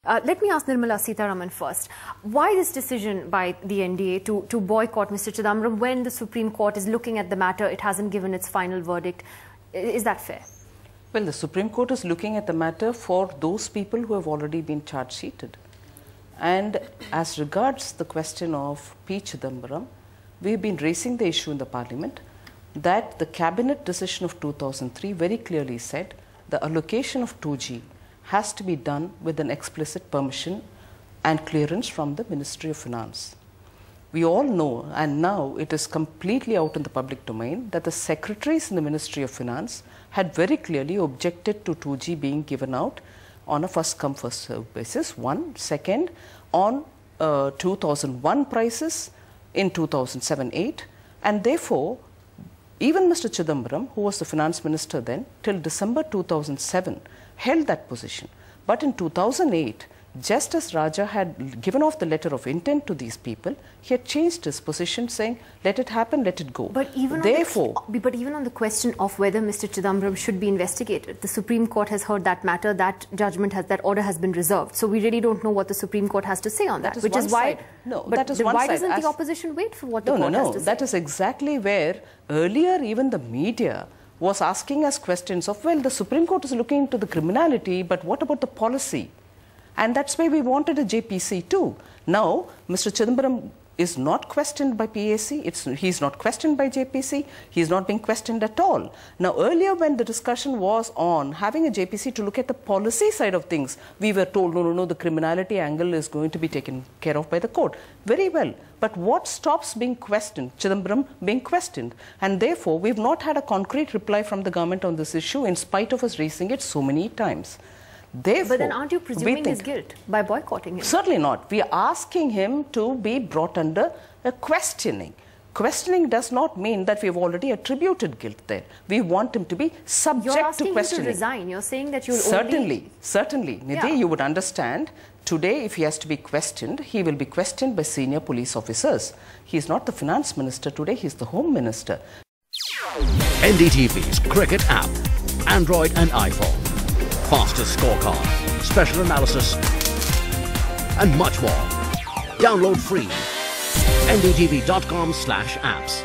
Let me ask Nirmala Sitharaman first. Why this decision by the NDA to boycott Mr. Chidambaram when the Supreme Court is looking at the matter? It hasn't given its final verdict. Is that fair? Well, the Supreme Court is looking at the matter for those people who have already been charge-sheeted. And as regards the question of P. Chidambaram, we've been raising the issue in the Parliament that the Cabinet decision of 2003 very clearly said the allocation of 2G has to be done with an explicit permission and clearance from the Ministry of Finance. We all know, and now it is completely out in the public domain, that the secretaries in the Ministry of Finance had very clearly objected to 2G being given out on a first-come, first-served basis. One. Second, on 2001 prices in 2007-8, and therefore, even Mr. Chidambaram, who was the finance minister then, till December 2007, held that position. But in 2008, just as Raja had given off the letter of intent to these people, he had changed his position, saying, let it happen, let it go. But even on the question of whether Mr. Chidambaram should be investigated, the Supreme Court has heard that matter, that order has been reserved. So we really don't know what the Supreme Court has to say on that. Which is why, why doesn't the opposition wait for what the court has to say? That is exactly where earlier even the media was asking us questions of, well, the Supreme Court is looking into the criminality, but what about the policy? And that's why we wanted a JPC too. Now, Mr. Chidambaram is not questioned by PAC, he's not questioned by JPC, he's not being questioned at all. Now, earlier when the discussion was on having a JPC to look at the policy side of things, we were told, no, the criminality angle is going to be taken care of by the court. Very well. But what stops being questioned? Chidambaram being questioned. And therefore, we've not had a concrete reply from the government on this issue in spite of us raising it so many times. Therefore, but then aren't you presuming his guilt by boycotting him? Certainly not. We are asking him to be brought under a questioning. Questioning does not mean that we have already attributed guilt there. We want him to be subject to questioning. You're asking him to resign. You're saying that you'll Certainly. Nidhi, you would understand, today if he has to be questioned, he will be questioned by senior police officers. He is not the finance minister today, he is the Home Minister. NDTV's cricket app, Android and iPhone. Fastest scorecard, special analysis, and much more. Download free. ndtv.com/apps.